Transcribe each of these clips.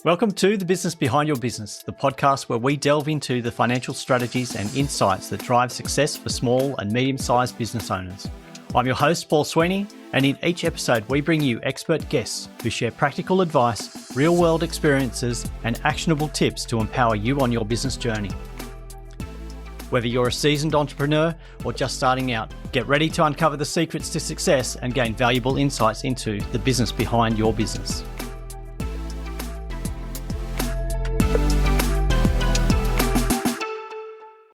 Welcome to The Business Behind Your Business, the podcast where we delve into the financial strategies and insights that drive success for small and medium-sized business owners. I'm your host, Paul Sweeney, and in each episode we bring you expert guests who share practical advice, real-world experiences, and actionable tips to empower you on your business journey. Whether you're a seasoned entrepreneur or just starting out, get ready to uncover the secrets to success and gain valuable insights into the business behind your business.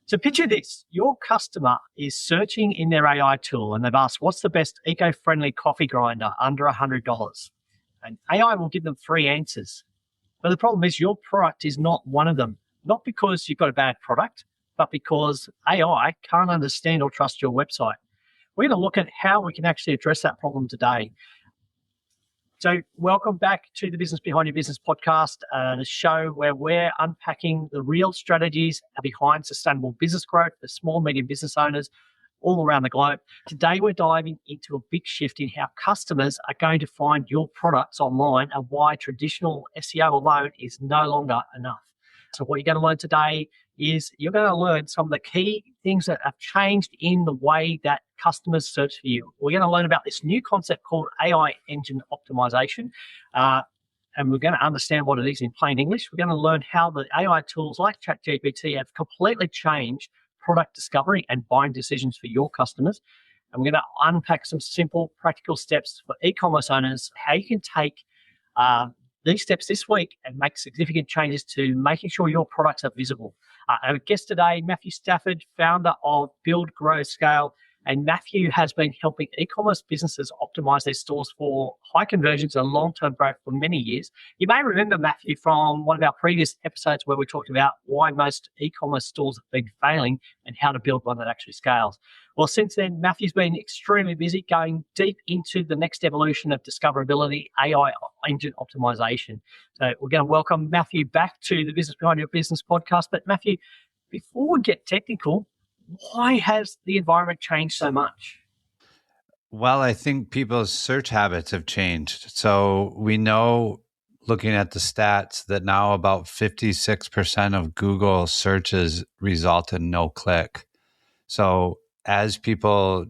So picture this, your customer is searching in their AI tool and they've asked, what's the best eco-friendly coffee grinder under $100? And AI will give them 3 answers. But the problem is your product is not one of them, not because you've got a bad product, but because AI can't understand or trust your website. We're going to look at how we can actually address that problem today. So welcome back to the Business Behind Your Business podcast, the show where we're unpacking the real strategies behind sustainable business growth for small, medium business owners all around the globe. Today, we're diving into a big shift in how customers are going to find your products online and why traditional SEO alone is no longer enough. So what you're going to learn today is you're going to learn some of the key things that have changed in the way that customers search for you. We're going to learn about this new concept called AI Engine Optimisation, and we're going to understand what it is in plain English. We're going to learn how the AI tools like ChatGPT have completely changed product discovery and buying decisions for your customers. And we're going to unpack some simple, practical steps for e-commerce owners, how you can take these steps this week and make significant changes to making sure your products are visible. Our guest today, Matthew Stafford, founder of Build, Grow, Scale. And Matthew has been helping e-commerce businesses optimize their stores for high conversions and long-term growth for many years. You may remember Matthew from one of our previous episodes where we talked about why most e-commerce stores have been failing and how to build one that actually scales. Well, since then, Matthew's been extremely busy going deep into the next evolution of discoverability, AI Engine Optimisation. So we're going to welcome Matthew back to the Business Behind Your Business podcast. But Matthew, before we get technical, why has the environment changed so much? Well, I think people's search habits have changed. So we know, looking at the stats, that now about 56% of Google searches result in no click. So as people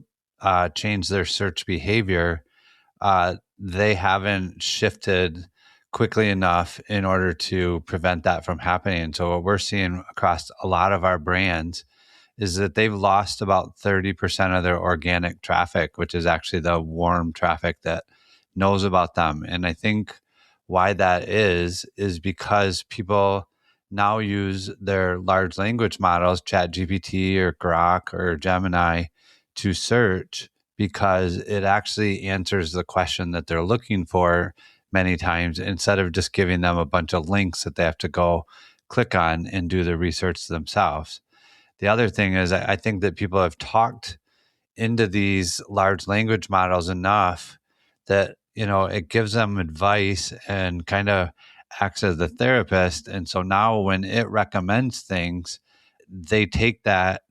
change their search behavior, they haven't shifted quickly enough in order to prevent that from happening. So what we're seeing across a lot of our brands is that they've lost about 30% of their organic traffic, which is actually the warm traffic that knows about them. And I think why that is because people now use their large language models, ChatGPT or Grok or Gemini, to search, because it actually answers the question that they're looking for many times, instead of just giving them a bunch of links that they have to go click on and do the research themselves. The other thing is, I think that people have talked into these large language models enough that, it gives them advice and kind of acts as the therapist. And so now when it recommends things, they take that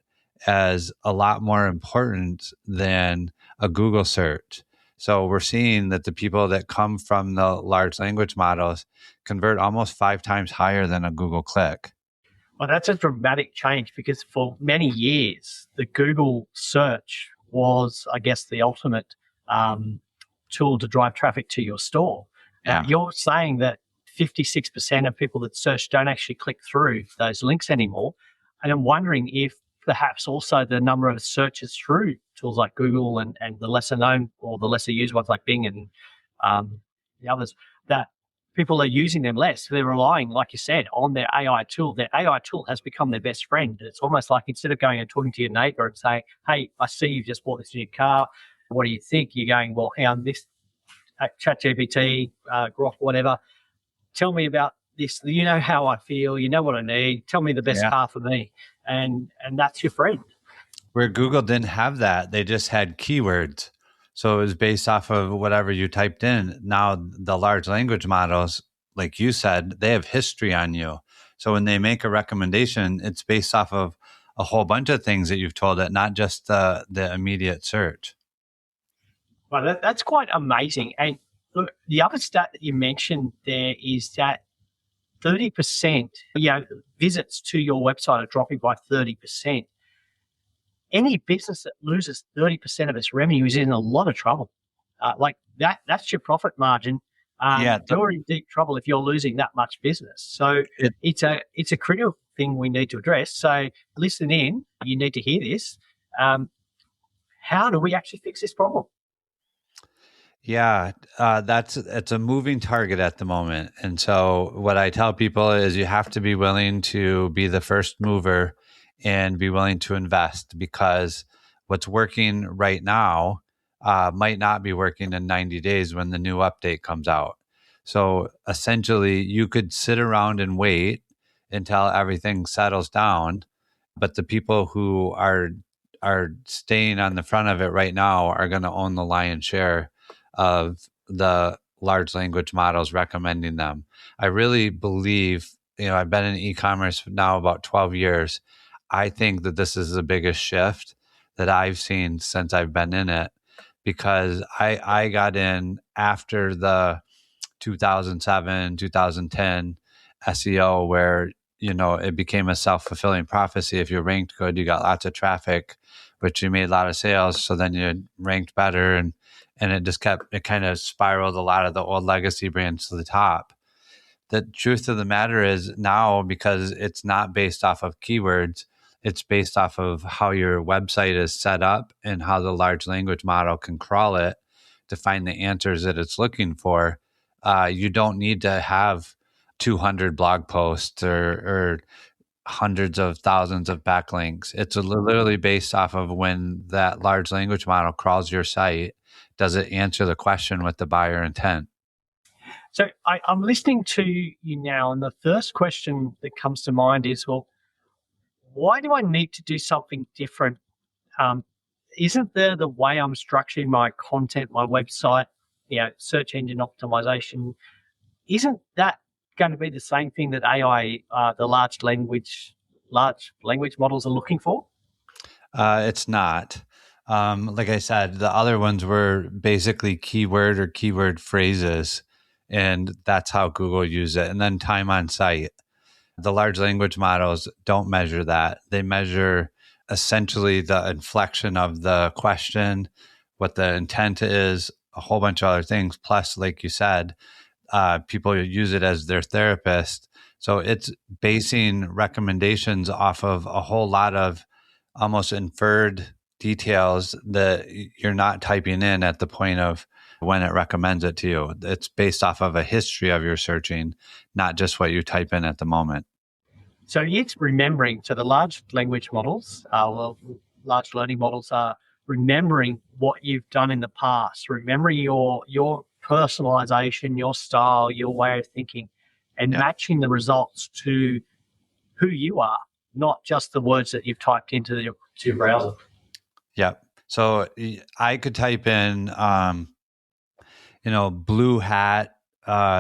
as a lot more important than a Google search. So we're seeing that the people that come from the large language models convert almost 5 times higher than a Google click. Well, that's a dramatic change, because for many years, the Google search was, I guess, the ultimate tool to drive traffic to your store. Yeah. You're saying that 56% of people that search don't actually click through those links anymore. And I'm wondering if perhaps also the number of searches through tools like Google and the lesser known or the lesser used ones like Bing and the others, that people are using them less. They're relying, like you said, on their AI tool. Their AI tool has become their best friend. It's almost like, instead of going and talking to your neighbor and saying, hey, I see you've just bought this new car. What do you think? You're going, well, hang on, this ChatGPT, Grok, whatever. Tell me about this. You know how I feel. You know what I need. Tell me the best car for me. And that's your friend. Where Google didn't have that, they just had keywords. So it was based off of whatever you typed in. Now the large language models, like you said, they have history on you. So when they make a recommendation, it's based off of a whole bunch of things that you've told it, not just the immediate search. Well, that's quite amazing. And look, the other stat that you mentioned there is that 30%, visits to your website are dropping by 30%. Any business that loses 30% of its revenue is in a lot of trouble. Like that's your profit margin. Yeah, You're in deep trouble if you're losing that much business. So it, it's a critical thing we need to address. So listen in, you need to hear this. How do we actually fix this problem? Yeah, it's a moving target at the moment. And so what I tell people is you have to be willing to be the first mover and be willing to invest, because what's working right now might not be working in 90 days when the new update comes out. So essentially, you could sit around and wait until everything settles down, but the people who are staying on the front of it right now are going to own the lion's share of the large language models recommending them. I really believe, I've been in e-commerce now about 12 years. I think that this is the biggest shift that I've seen since I've been in it, because I got in after the 2007, 2010 SEO, where, it became a self-fulfilling prophecy. If you ranked good, you got lots of traffic, but you made a lot of sales. So then you ranked better, and it kind of spiraled a lot of the old legacy brands to the top. The truth of the matter is now, because it's not based off of keywords, it's based off of how your website is set up and how the large language model can crawl it to find the answers that it's looking for. You don't need to have 200 blog posts or hundreds of thousands of backlinks. It's literally based off of when that large language model crawls your site, does it answer the question with the buyer intent? So I'm listening to you now, and the first question that comes to mind is, well, why do I need to do something different? Isn't there the way I'm structuring my content, my website, search engine optimization? Isn't that going to be the same thing that AI, the large language models are looking for? It's not. Like I said, the other ones were basically keyword or keyword phrases, and that's how Google used it. And then time on site. The large language models don't measure that. They measure essentially the inflection of the question, what the intent is, a whole bunch of other things. Plus, like you said, people use it as their therapist. So it's basing recommendations off of a whole lot of almost inferred details that you're not typing in at the point of when it recommends it to you. It's based off of a history of your searching, not just what you type in at the moment. So it's remembering. So the large language models, large learning models are remembering what you've done in the past, remembering your personalization, your style, your way of thinking, and Yeah. matching the results to who you are, not just the words that you've typed into your browser. Yeah. So I could type in, blue hat,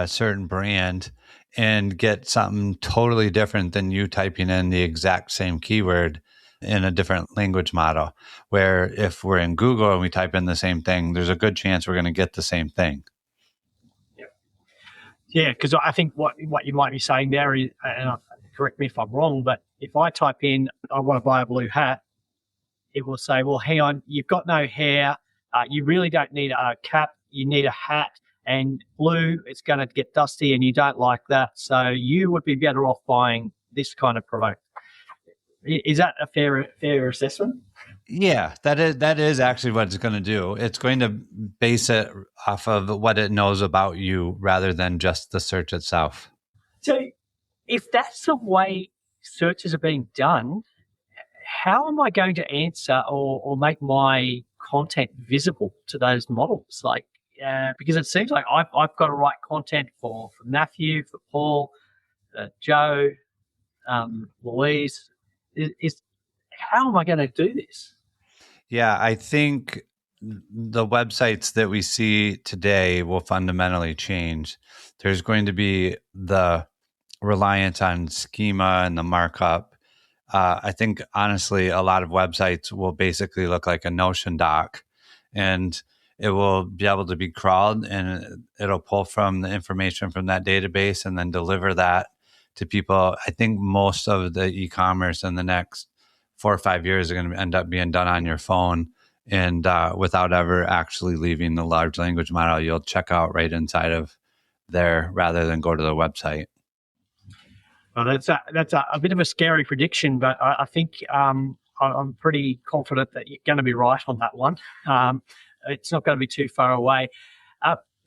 certain brand, and get something totally different than you typing in the exact same keyword in a different language model. Where if we're in Google and we type in the same thing, there's a good chance we're going to get the same thing. Yeah, because I think what you might be saying there is, and correct me if I'm wrong, but if I type in, I want to buy a blue hat, it will say, well, hang on, you've got no hair. You really don't need a cap. You need a hat. And blue, it's going to get dusty and you don't like that. So you would be better off buying this kind of product. Is that a fair assessment? Yeah, that is actually what it's going to do. It's going to base it off of what it knows about you rather than just the search itself. So if that's the way searches are being done, how am I going to answer or make my content visible to those models? Because it seems like I've got to write content for Matthew, for Paul, Joe, Louise. Is how am I going to do this? Yeah, I think the websites that we see today will fundamentally change. There's going to be the reliance on schema and the markup. I think, honestly, a lot of websites will basically look like a Notion doc, and it will be able to be crawled, and it'll pull from the information from that database and then deliver that to people. I think most of the e-commerce in the next 4 or 5 years are going to end up being done on your phone, and without ever actually leaving the large language model. You'll check out right inside of there rather than go to the website. Well, that's a bit of a scary prediction, but I think I'm pretty confident that you're going to be right on that one. It's not going to be too far away.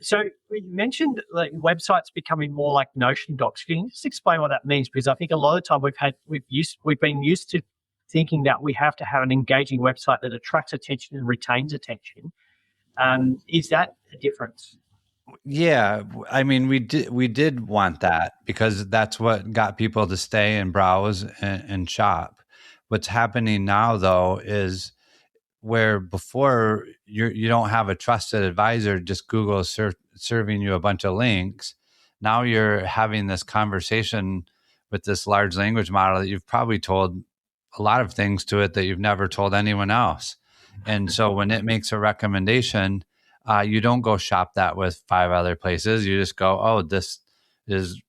So you mentioned like websites becoming more like Notion docs. Can you just explain what that means? Because I think a lot of the time we've been used to thinking that we have to have an engaging website that attracts attention and retains attention. Is that a difference? Yeah, I mean, we did want that because that's what got people to stay and browse and shop. What's happening now, though, is where before you don't have a trusted advisor, just Google serving you a bunch of links. Now you're having this conversation with this large language model that you've probably told a lot of things to it that you've never told anyone else. And so when it makes a recommendation, you don't go shop that with 5 other places. You just go, oh, this is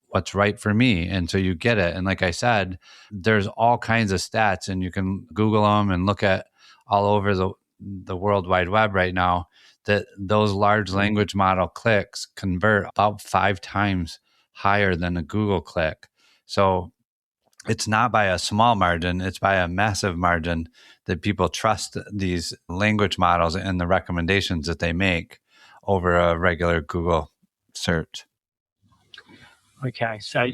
what's right for me. And so you get it. And like I said, there's all kinds of stats, and you can Google them and look at all over the World Wide Web right now, that those large language model clicks convert about 5 times higher than a Google click. So it's not by a small margin, it's by a massive margin that people trust these language models and the recommendations that they make over a regular Google search. Okay, so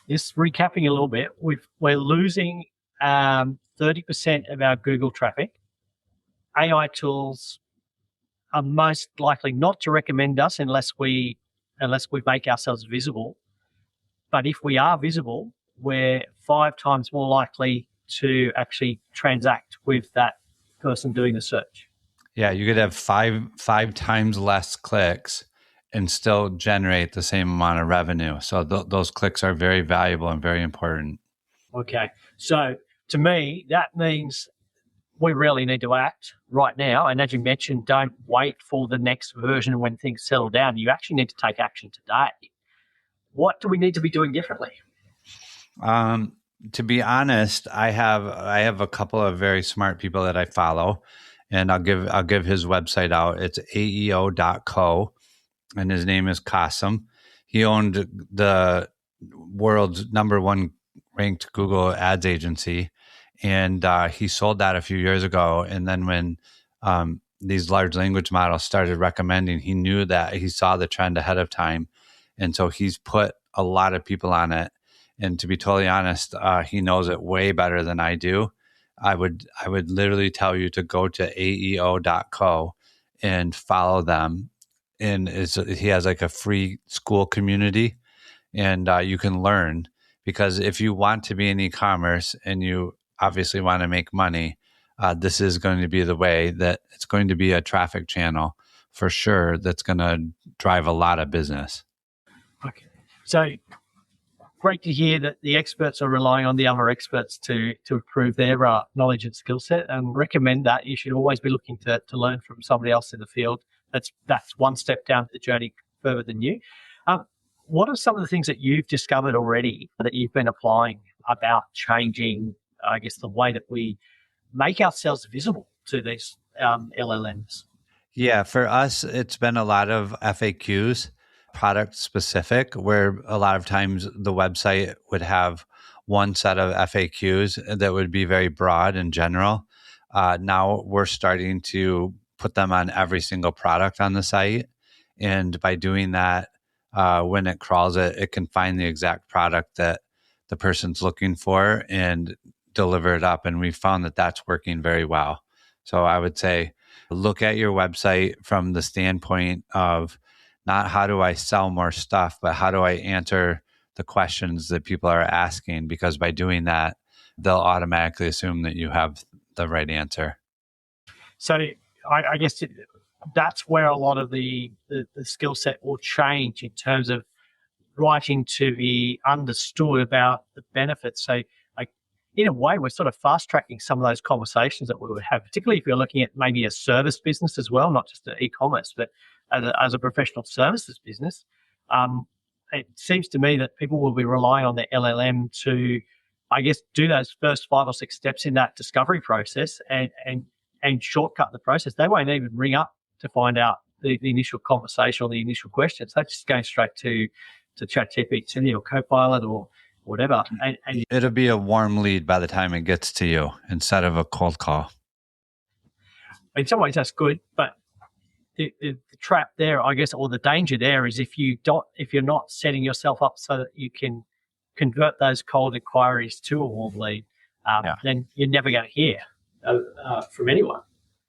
just recapping a little bit, we're losing 30% of our Google traffic. AI tools are most likely not to recommend us unless we make ourselves visible. But if we are visible, we're 5 times more likely to actually transact with that person doing the search. Yeah, you could have five times less clicks and still generate the same amount of revenue. So those clicks are very valuable and very important. Okay, so to me, that means we really need to act right now. And as you mentioned, don't wait for the next version when things settle down. You actually need to take action today. What do we need to be doing differently? To be honest, I have a couple of very smart people that I follow, and I'll give his website out. It's aeo.co, and his name is Qasim. He owned the world's #1 ranked Google ads agency, and he sold that a few years ago. And then when these large language models started recommending, he knew that he saw the trend ahead of time, and so he's put a lot of people on it. And to be totally honest, he knows it way better than I do. I would literally tell you to go to aeo.co and follow them. And he has like a free school community, and you can learn, because if you want to be in e-commerce and you obviously want to make money, this is going to be the way. That it's going to be a traffic channel for sure that's going to drive a lot of business. Okay, so great to hear that the experts are relying on the other experts to improve their knowledge and skill set, and recommend that you should always be looking to learn from somebody else in the field. That's one step down the journey further than you. What are some of the things that you've discovered already that you've been applying about changing, I guess, the way that we make ourselves visible to these LLMs? Yeah, for us, it's been a lot of FAQs, product specific, where a lot of times the website would have one set of FAQs that would be very broad and general. Now we're starting to put them on every single product on the site. And by doing that, when it crawls it, it can find the exact product that the person's looking for and deliver it up. And we found that that's working very well. So I would say, look at your website from the standpoint of not how do I sell more stuff, but how do I answer the questions that people are asking? Because by doing that, they'll automatically assume that you have the right answer. So I guess that's where a lot of the skill set will change in terms of writing to be understood about the benefits. So, like, in a way, we're sort of fast tracking some of those conversations that we would have, particularly if you're looking at maybe a service business as well, not just an e-commerce, but as a professional services business. it seems to me that people will be relying on the LLM to, I guess, do those first 5 or 6 steps in that discovery process and shortcut the process. They won't even ring up to find out the initial conversation or the initial questions. They're just going straight to ChatGPT or Copilot or whatever. And It'll be a warm lead by the time it gets to you instead of a cold call. in some ways that's good, but the trap there, I guess, or the danger there is if you're not setting yourself up so that you can convert those cold inquiries to a warm lead, then you're never going to hear from anyone.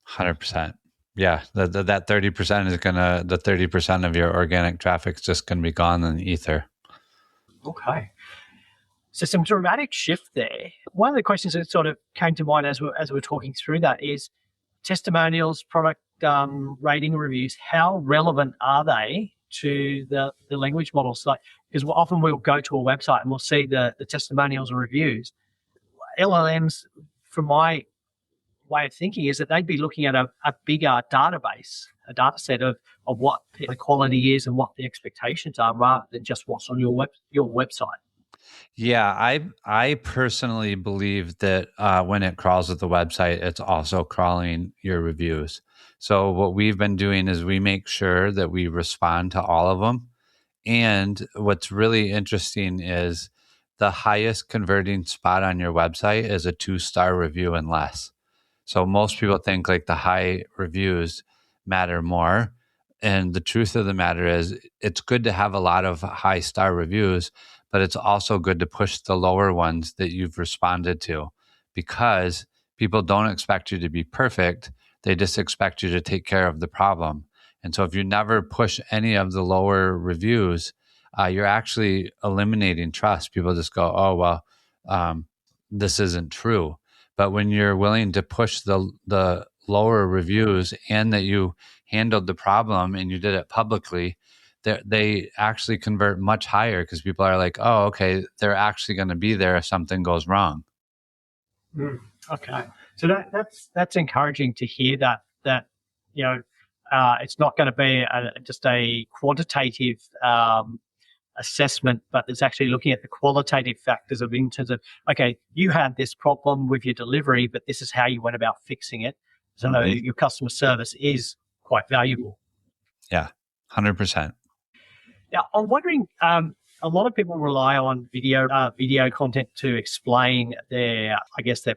100%. Yeah, that 30% is the 30% of your organic traffic is just gonna be gone in the ether. Okay. So some dramatic shift there. One of the questions that sort of came to mind as we're talking through that is testimonials, product rating reviews. How relevant are they to the language models? Like, because often we'll go to a website and we'll see the testimonials and reviews. LLMs, from my way of thinking, is that they'd be looking at a bigger database, a data set of what the quality is and what the expectations are, rather than just what's on your website. Yeah, I personally believe that when it crawls with the website, it's also crawling your reviews. So what we've been doing is we make sure that we respond to all of them. And what's really interesting is the highest converting spot on your website is a 2-star review and less. So most people think like the high reviews matter more. And the truth of the matter is it's good to have a lot of high star reviews, but it's also good to push the lower ones that you've responded to, because people don't expect you to be perfect. They just expect you to take care of the problem. And so if you never push any of the lower reviews, you're actually eliminating trust. People just go, oh, well, this isn't true. But when you're willing to push the lower reviews and that you handled the problem and you did it publicly, they actually convert much higher, because people are like, oh, okay, they're actually going to be there if something goes wrong. Okay, so that's encouraging to hear that it's not going to be just a quantitative assessment, but it's actually looking at the qualitative factors of, in terms of, okay, you had this problem with your delivery, but this is how you went about fixing it. So your customer service is quite valuable. Yeah, 100%. Now, I'm wondering, a lot of people rely on video content to explain their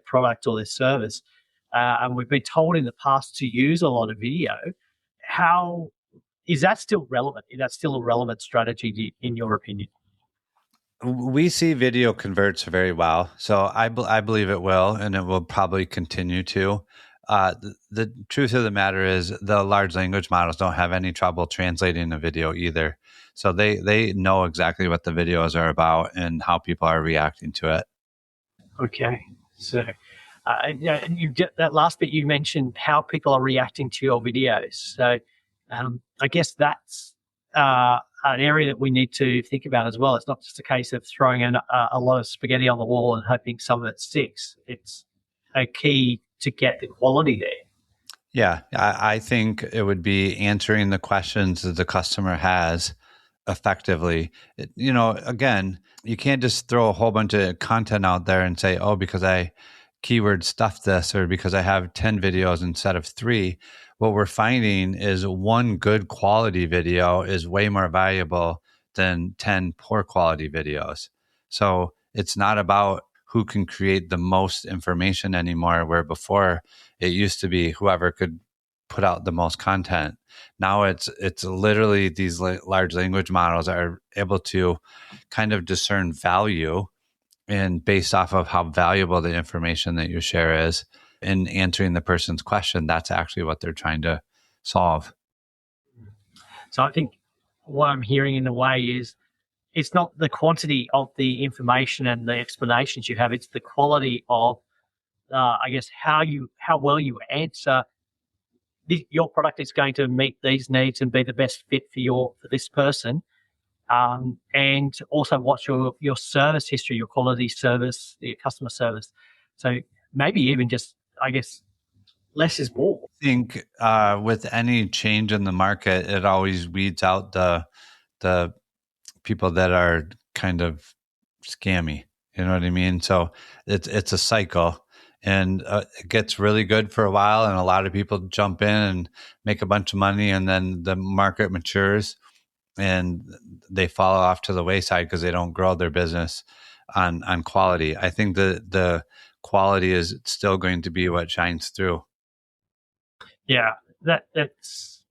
product or their service. And we've been told in the past to use a lot of video. How is that still relevant? Is that still a relevant strategy in your opinion? We see video converts very well. So I believe it will, and it will probably continue to. The truth of the matter is the large language models don't have any trouble translating a video either. So they know exactly what the videos are about and how people are reacting to it. Okay. So that last bit you mentioned, how people are reacting to your videos. So I guess that's an area that we need to think about as well. It's not just a case of throwing in a lot of spaghetti on the wall and hoping some of it sticks. It's a key to get the quality there. Yeah, I think it would be answering the questions that the customer has effectively. Again, you can't just throw a whole bunch of content out there and say, oh, because I keyword stuffed this, or because I have 10 videos instead of 3. What we're finding is one good quality video is way more valuable than 10 poor quality videos. So it's not about who can create the most information anymore, where before it used to be whoever could put out the most content. Now it's literally these large language models are able to kind of discern value, and based off of how valuable the information that you share is in answering the person's question, that's actually what they're trying to solve. So I think what I'm hearing in a way is it's not the quantity of the information and the explanations you have, it's the quality of, how well you answer. Your product is going to meet these needs and be the best fit for this person. And also what's your service history, your quality service, your customer service. So maybe even just, I guess, less is more. I think with any change in the market, it always weeds out the people that are kind of scammy. You know what I mean? So it's a cycle, and it gets really good for a while, and a lot of people jump in and make a bunch of money, and then the market matures and they fall off to the wayside because they don't grow their business on quality. I think the quality is still going to be what shines through. Yeah, that's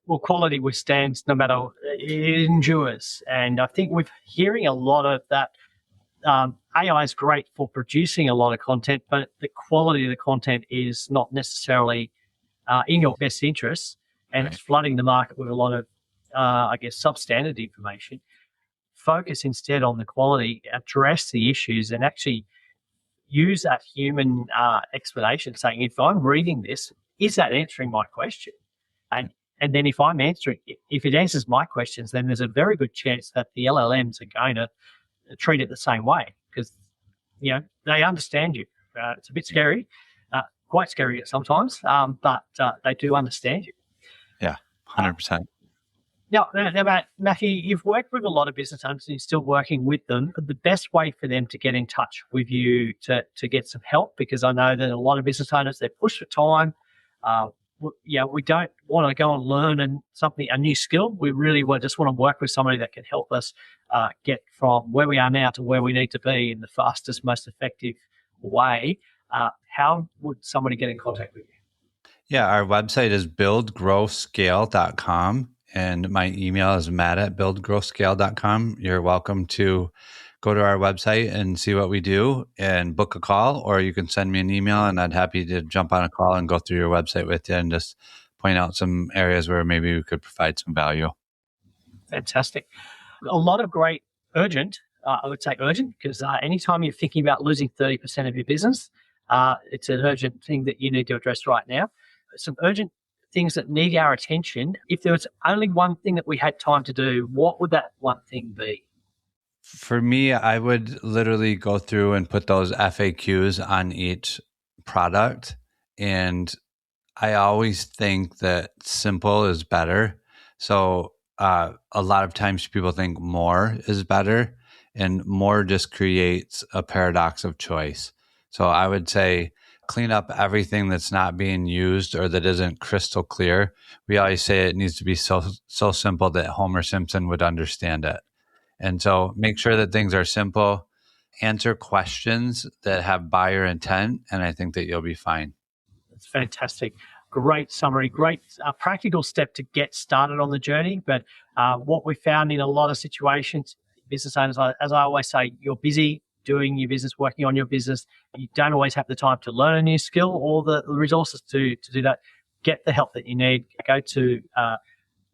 well, quality withstands no matter, it endures. And I think we're hearing a lot of that. AI is great for producing a lot of content, but the quality of the content is not necessarily in your best interests, and Right. it's flooding the market with a lot of, I guess, substandard information. Focus instead on the quality, address the issues, and actually use that human explanation, saying, if I'm reading this, is that answering my question? And then if I'm answering, if it answers my questions, then there's a very good chance that the LLMs are going to treat it the same way, because they understand you. It's a bit scary, quite scary sometimes, but they do understand you. Yeah, 100%. Now, Matthew, you've worked with a lot of business owners and you're still working with them. The best way for them to get in touch with you to get some help, because I know that a lot of business owners, they're pushed for time. We don't want to go and learn a new skill. We really just want to work with somebody that can help us get from where we are now to where we need to be in the fastest, most effective way. How would somebody get in contact with you? Yeah, our website is buildgrowscale.com, and my email is matt@buildgrowscale.com. You're welcome to go to our website and see what we do and book a call, or you can send me an email and I'd happy to jump on a call and go through your website with you and just point out some areas where maybe we could provide some value. Fantastic. A lot of great urgent, I would say urgent, because anytime you're thinking about losing 30% of your business, it's an urgent thing that you need to address right now. Some urgent things that need our attention. If there was only one thing that we had time to do, what would that one thing be? For me, I would literally go through and put those FAQs on each product. And I always think that simple is better. So a lot of times people think more is better, and more just creates a paradox of choice. So I would say clean up everything that's not being used or that isn't crystal clear. We always say it needs to be so simple that Homer Simpson would understand it. And so make sure that things are simple, answer questions that have buyer intent, and I think that you'll be fine. That's fantastic. Great summary, great practical step to get started on the journey. But what we found in a lot of situations, business owners, as I always say, you're busy doing your business, working on your business. You don't always have the time to learn a new skill or the resources to do that. Get the help that you need. Go to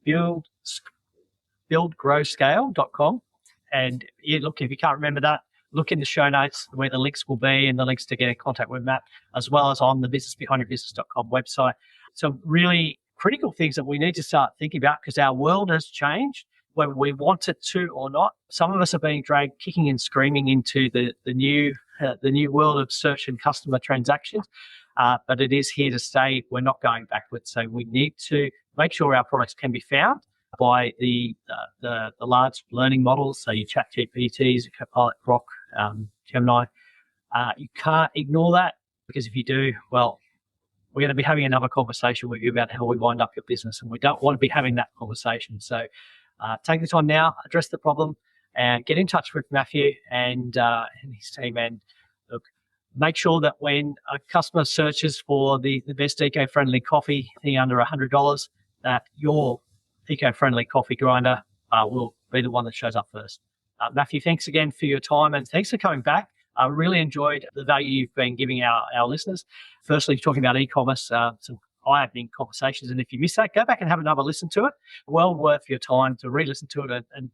buildgrowscale.com. And look, if you can't remember that, look in the show notes where the links will be, and the links to get in contact with Matt, as well as on the businessbehindyourbusiness.com website. Some really critical things that we need to start thinking about, because our world has changed, whether we want it to or not. Some of us are being dragged kicking and screaming into the new world of search and customer transactions, but it is here to stay. We're not going backwards. So we need to make sure our products can be found by the large learning models, so your ChatGPTs, your Copilot, Grok, Gemini. You can't ignore that, because if you do, well, we're going to be having another conversation with you about how we wind up your business, and we don't want to be having that conversation. So take the time now, address the problem, and get in touch with Matthew and his team. And look, make sure that when a customer searches for the best eco-friendly coffee thing under $100, that your eco-friendly coffee grinder will be the one that shows up first. Matthew, thanks again for your time, and thanks for coming back. I really enjoyed the value you've been giving our listeners. Firstly, talking about e-commerce, some eye-opening conversations. And if you missed that, go back and have another listen to it. Well worth your time to re-listen to it. And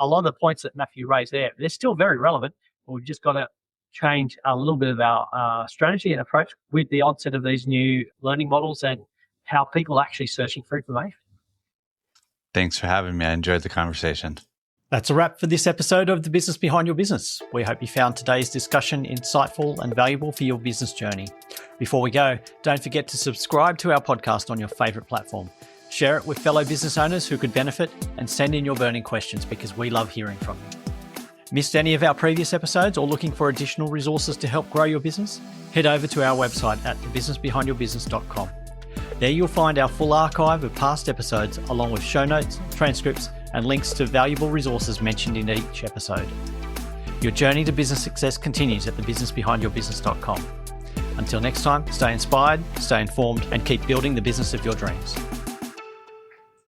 a lot of the points that Matthew raised there, they're still very relevant. We've just got to change a little bit of our strategy and approach with the onset of these new learning models and how people are actually searching for information. Thanks for having me. I enjoyed the conversation. That's a wrap for this episode of The Business Behind Your Business. We hope you found today's discussion insightful and valuable for your business journey. Before we go, don't forget to subscribe to our podcast on your favourite platform. Share it with fellow business owners who could benefit, and send in your burning questions because we love hearing from you. Missed any of our previous episodes or looking for additional resources to help grow your business? Head over to our website at thebusinessbehindyourbusiness.com. There you'll find our full archive of past episodes along with show notes, transcripts, and links to valuable resources mentioned in each episode. Your journey to business success continues at thebusinessbehindyourbusiness.com. Until next time, stay inspired, stay informed, and keep building the business of your dreams.